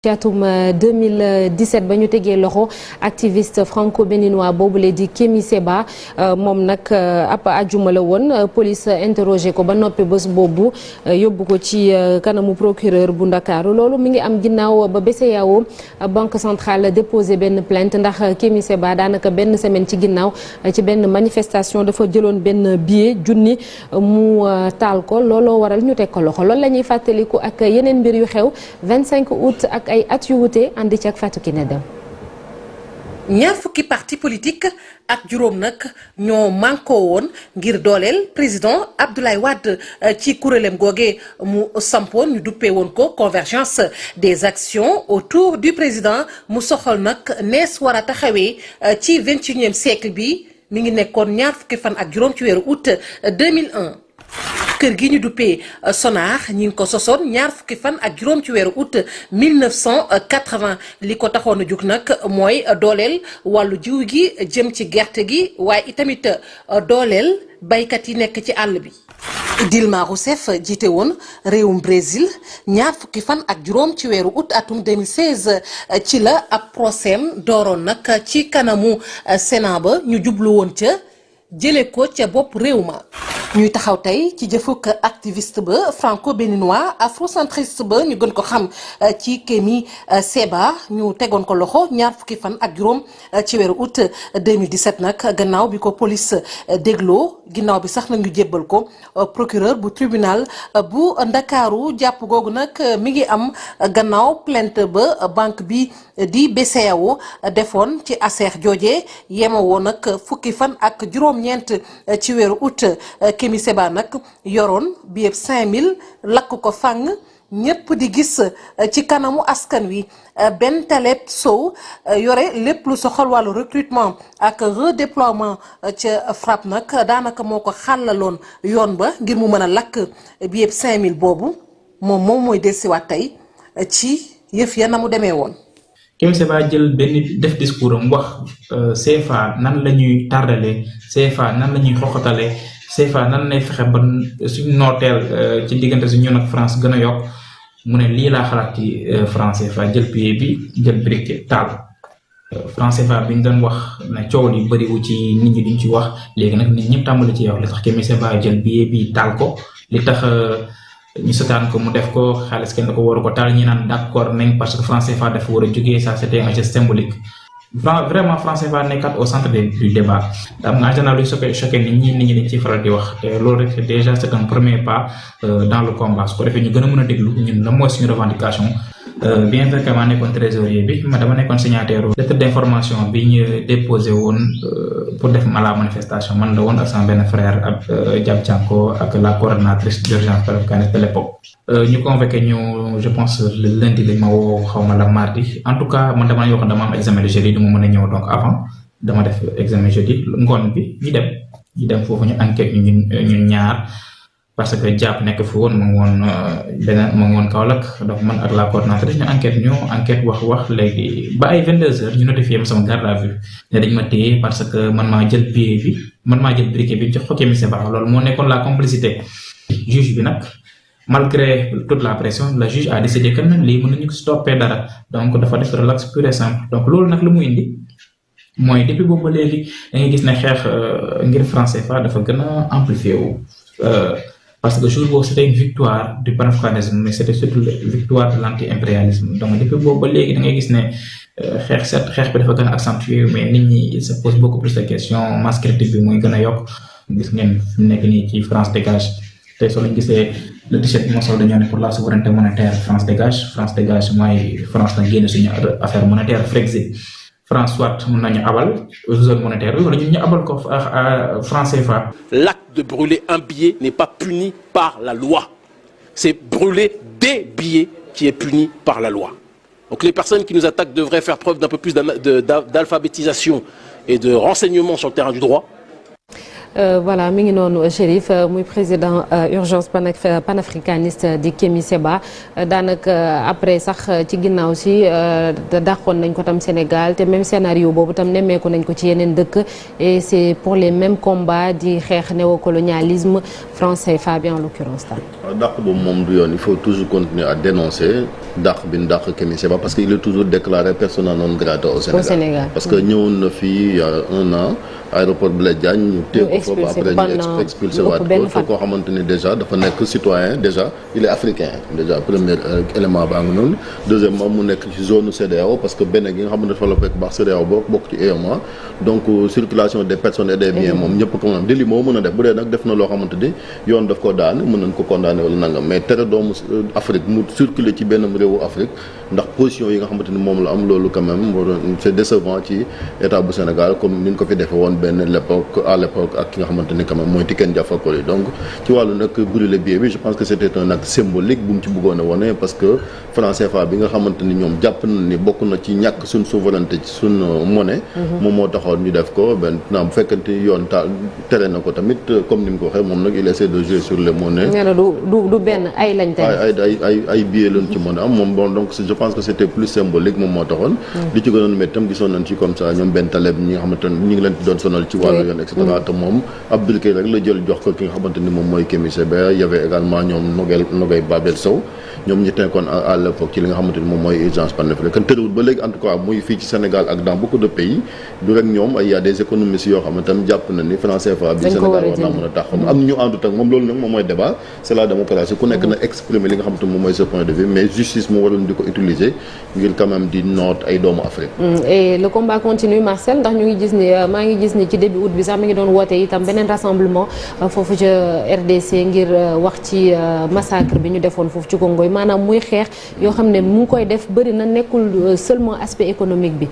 ci atum 2017 ba ñu tegee loxo activiste franco-béninois boobule di Kémi Séba moom nag ab àjjuma la woon police interrogé ko ba noppi bés boobu yóbbu ko ci kanamu procureur bu Ndakaaru loolu mi ngi am ginnaaw ba BCEAO banque centrale déposé benn plainte ndax Kémi Séba daanaka benn semaine ci ginnaaw ci benn manifestation dafa jëloon benn billet junni mu taal ko looloo waral ñu teg ko loxo loolu la ñuy fàttaliku ak yeneen mbir yu xew 25 août ak ay at yu wute andi ci ak Fatou Kiné Dem. ñaar fukki parti politique ak juróom nag ñoo mànkoo woon ngir dooleel président Abdoulaye Wade ci kuréelam googe mu sampoon ñu duppee woon ko convergence des actions autour du président mu soxal nag nees war a taxawee ci 21e siècle bi mi ngi nekkoon ñaar fukki fan ak juróom ci weeru août 2001. kër gi ñu duppee Sonar ñi ngi ko sosoon ñaar fukki fan ak juróom ci weeru août 1980 li ko taxoon a jug nag mooy dooleel wàllu jiw gi jëm ci gerte gi waaye itamit dooleel baykat yi nekk ci àll bi. Dilma Rousseff jiite woon réewum Brésil ñaar fukki fan ak juróom ci weeru août atum 2016 ci la ab procès dooroon nag ci kanamu Sénat ba ñu jublu woon ca jële ko ca bopp réew ma. ñuy taxaw tey ci jëfuk activiste ba franco-béninois afrocentriste ba ñu gën ko xam ci Kémi Séba ñu tegoon ko loxo ñaar fukki fan ak juróom ci weeru août 2017 nag gannaaw bi ko police dégloo ginnaaw bi sax nag ñu jébbal ko procureur bu tribunal bu Ndakaaru jàpp googu nag mi ngi am gannaaw plainte ba banque bi di BCEAO defoon ci ASER jooje yemoo nag fukki fan ak juróom-ñeent ci weeru août. Kémi Séba nag yoroon bi yëpp 5000 lakk ko fang ñëpp di gis ci kanamu askan wi Ben Taleb Sow yore lépp lu soxal wàllu recrutement ak redéploiement ca FRAPP nag daanaka moo ko xàllaloon yoon ba ngir mu mën a lakk bi yëpp 5000 boobu moom mooy dellusiwaat tey ci yëf ya na mu demee woon. Kémi Séba jël benn def discours am wax CFA nan la ñuy tardale CFA nan la ñuy xoxatale CFA nan lay fexe ba suñ nooteel ci diggante su ñun ak France gën a yokk mu ne lii laa xalaat ci franc CFA jël billet bi jël briquet taal franc CFA bi ñu doon wax ne coow li bëriwu ci nit ñi duñ ci wax léegi nag nit ñëpp tàmbali ci wax li tax Kémi Séba jël billet bi taal ko li tax ñu setaan ko mu def ko xaalis kenn ko waru ko taal ñi naan d'accord nañ parce que franc CFA dafa war a jógee ça c'était un geste symbolique. Vraiment franc CFA nekkat au centre du débat am na en général luy choqué nit ñi dañ ciy faral di wax te loolu rek déjà c'est un premier pas dans le combat su ko defee ñu gën a mën a déglu ñun la mooy suñu revendication bien vrai que maa nekkoon trésorier bi ma dama nekkoon signataire lettre d'information bi ñu déposé woon pour def ma la manifestation man la woon ak sama benn frère ak Diab Thianko ak la coordonnatrice d'urgence panafricaine de l'époque ñu convoqué ñu je pense le lundi lañ ma woo xaw ma la mardi en tout cas man dama yoo xam dama am examen de jeudi du ma mën a ñëw donc avant dama def examen jeudi ngoon bi ñu dem foofu ñu enquête ñun ñaar parce que jàpp nekk fi woon mu ngi woon beneen mu ngi woon Kaolack donc man ak la coordonnatrice ñu enquête wax léegi ba ay 22h ñu notifié ma sama garde à vue ne dañ ma téye parce que man maa jël billet bi man maa jël briquet bi jox ko Kémi Séba loolu moo nekkoon la complicité juge bi nag malgré toute la pression le juge a décidé que même lii mën nañu ko stopper dara donc dafa def relax pur et simple donc loolu nag lu mu indi mooy depuis boobu ba léegi da ngay gis ne xeex ngir franc CFA dafa gën a amplifié wu parce que jour boobu c'était une victoire du panafricanisme mais c'était surtout une victoire de l'anti-impérialisme donc depuis boobu ba léegi da ngay gis ne xeex bi dafa gën a accentué mais nit ñi il se pose beaucoup plus de questions masse critique bi muy gën a yokk gis ngeen fi mu nekk nii ci France dégage tey soo leen gisee le t-shirt bi moo sol dañoo ne pour la souveraineté monétaire France dégage mooy France na génn suñu affaire monétaire Frexit France soit mën nañu abal zone monétaire bi wala ñun ñu abal ko franc CFA. L'acte de brûler un billet n'est pas puni par la loi. C'est brûler des billets qui est puni par la loi. Donc les personnes qui nous attaquent devraient faire preuve d'un peu plus d'alphabétisation et de renseignement sur le terrain du droit. voilà mi ngi noonu Chérif muy président urgence panafricaniste di Kémi Séba daanaka après sax ci ginnaaw si dàqoon nañ ko tam Sénégal te même scénario boobu tam nemmeeku nañ ko ci yeneen dëkk et c'est pour les mêmes combats di xeex néocolonialisme français Fabien en l'occurrence tam. waaw dàq boobu moom du yoon il faut toujours continuer à dénoncer dàq bi ñu dàq Kémi Séba parce que il est toujours déclaré persona non grata au Sénégal. Parce que ñëwoon na fii il y a un an aéroport Blaise Diagne ñu téye ko foofu après ñu expulsé waat ko koo xamante ni déjà dafa nekk citoyen déjà il est africain déjà premier élément baa ngi noonu deuxièmement mu nekk ci zone CEDEAO parce que benn gi nga xam ne dafa la fekk baax CEDEAO bokk ci UEMOA donc circulation des personnes et des biens moom ñëpp ko mën délit moo mën a def bu dee nag def na loo xamante ni yoon daf ko daan mën nañ ko condamné wala nangam mais tere doomu Afrique mu circuler ci benn réewu Afrique ndax position yi nga xamante ni moom la am loolu quand même c'est décevant ci état bu Sénégal comme ni ñu ko fi defee woon benn à l'époque ak ki nga xamante ni quand même mooy Tiken Jah Fakoly donc ci wàllu nag brûler billet bi je pense que c'était un acte symbolique bu mu ci bëggoon a wone parce que franc CFA bi nga xamante ni ñoom jàpp na ni bokk na ci ñàkk suñ souveraineté ci suñ monnaie moom moo taxoon ñu def ko benn naa bu fekkante yoon tere na ko tamit comme ni mu ko waxee moom nag il essaie de jouer sur les monnaies du benn ay lañ tere ay billets lañ ci mën a am moom bon donc je pense que c'était plus symbolique moom moo taxoon li ci gënoon métti tam gisoon nañ ci comme ça ñoom benn taleb ñi nga xamante ni ñu ngi leen doon sonal ci wàllu yoon et cetera te moom ab briquet rek la jël jox ko ki nga xamante ni moom mooy Kémi Séba y avait également ñoom Nogay Babel Sow ñoom ñi tenkoon à l'époque ci li nga xamante ni moom mooy urgence panafricaine tëréwul ba léegi en tout cas muy fii ci Sénégal ak dans beaucoup de pays du rek ñoom ay y a des économistes yoo xam ne tam jàpp na ni franc CFA bi Sénégal war naa mën a tax am ñu àndut ak moom loolu nag moom mooy débat c'est la démocratie ku nekk na exprimer li nga xamante ni moom mooy ce point de vue mais justice mu waroon di ko utiliser ngir quand même di noot ay doomu Afrique et le combat continue Marcel ndax ñu ngi gis ni maa ngi gis ni ci début août bi sax mi ngi doon woote itam beneen rassemblement foofu ca RDC ngir wax ci massacre bi ñu defoon foofu ci Congo maanaam muy xeex yoo xam ne mu ngi koy def bëri na nekkul seulement aspect économique bi.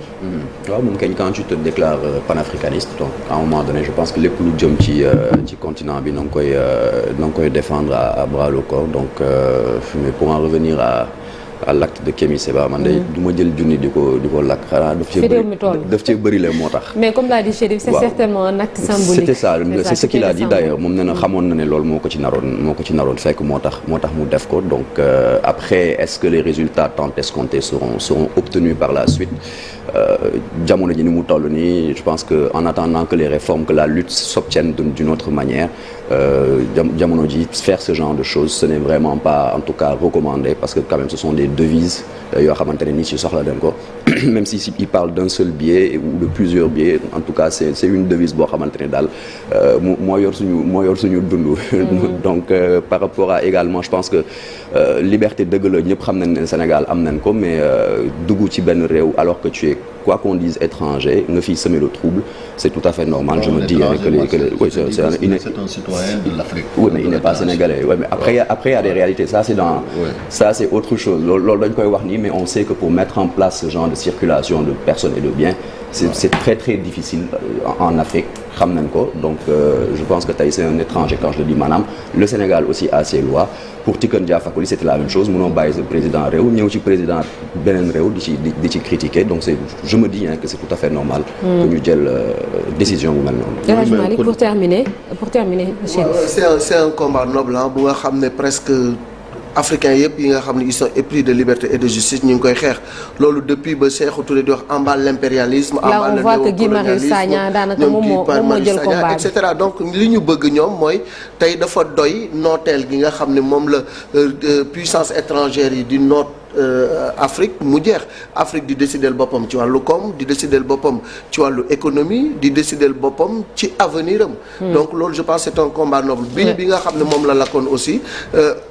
waaw moom kañ quand tu te déclares panafricaniste donc à un moment donné je pense que lépp lu jëm ci continent bi na nga koy défendre à bras le corps donc mais pour en revenir à l'acte de Kémi Séba man de du ma jël junni di ko lakk xanaa daf cee bëri la moo tax. mais comme l'a dit Chérif c'est certainement un acte symbolique. c'était ça c'est ce qu'il a dit d'ailleurs moom nee na xamoon na ne loolu moo ko ci naroon fekk moo tax mu def ko donc après est-ce que les résultats tant escomptés seront obtenus par la suite jamono ji ni mu toll nii je pense que en attendant que les réformes que la lutte s'obtienne d'une autre manière jamono ji faire ce genre de choses ce n'est vraiment pas en tout cas recommandé parce que quand même ce sont des devises yoo xamante ne nit ci soxla den ko même si il parle d'un seul billet ou de plusieurs billets en tout cas c'est une devise boo xamante ne daal moo yor suñu dund donc par rapport à également je pense que liberté dëgg la ñëpp xam nañ ne Sénégal am nañ ko mais dugg ci benn réew alors que tu es quoi qu'on dise étranger nga fiy semer le trouble c'est tout à fait normal je me dis oui c'est un citoyen de l'Afrique oui mais il n'est pas sénégalais oui mais après il y a des réalités ça c'est autre chose loolu dañ koy wax nii mais on sait que pour mettre en place ce genre de circulation de personnes et de biens c'est très très difficile en Afrique xam nañ ko donc je pense que tey c'est un étranger quand je le dis maanaam le Sénégal aussi a ses lois pour Tiken Jah Fakoly c'était la même chose mënoo bàyyi sa président réew ñëw ci président beneen réew di ci critiquer donc je me dis que c'est tout à fait normal que ñu jël décision bu mel noonu. pour terminer c'est un combat noble bu nga xam ne presque africains yëpp yi nga xam ne ils sont épris de liberté et de justice ñu ngi koy xeex loolu depuis ba Sékou Touré di wax emballe l'impérialisme emballe le néocolonialisme ñoom kii par Marius Sagna et cetera donc li ñu bëgg ñoom mooy tey dafa doy nooteel gi nga xam ne moom la puissance étrangère yi di noot Afrique mu jeex Afrique di décider boppam ci wàllu koom di décider boppam ci wàllu économie di décider boppam ci avenir am donc loolu je pense c'est un combat noble bi nga xam ne moom la lakkoon aussi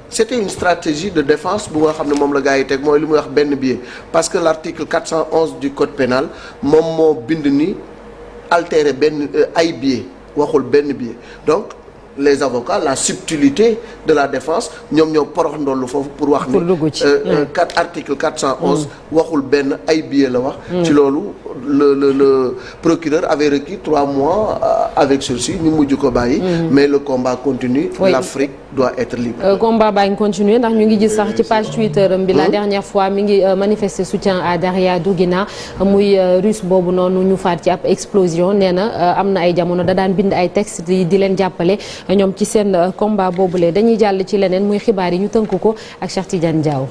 c'était une stratégie de défense bu nga xam ne moom la gars yi teg mooy li muy wax benn biais parce que l'article 411 du code pénal moom moo bind ni altérer benn ay biais waxul benn biais donc les avocats la subtilité de la défense ñoom ñoo porox ndollu foofu pour wax ni article 411 waxul benn ay billets la wax ci loolu le procureur avait requis 3 mois avec sursis ñu mujj ko bàyyi mais le combat continue l'Afrique doit être libre combat baa ngi continuer ndax ñu ngi gis sax ci page Twitter am bi la dernière fois mi ngi manifester soutien à Daria Dugina muy russe boobu noonu ñu faat ci ab explosion nee na am na ay jamono da daan bind ay texte di leen jàppale ñoom ci seen combat boobule dañuy jàll ci leneen muy xibaar yi ñu tënk ko ak Cheikh Tidiane Diaw.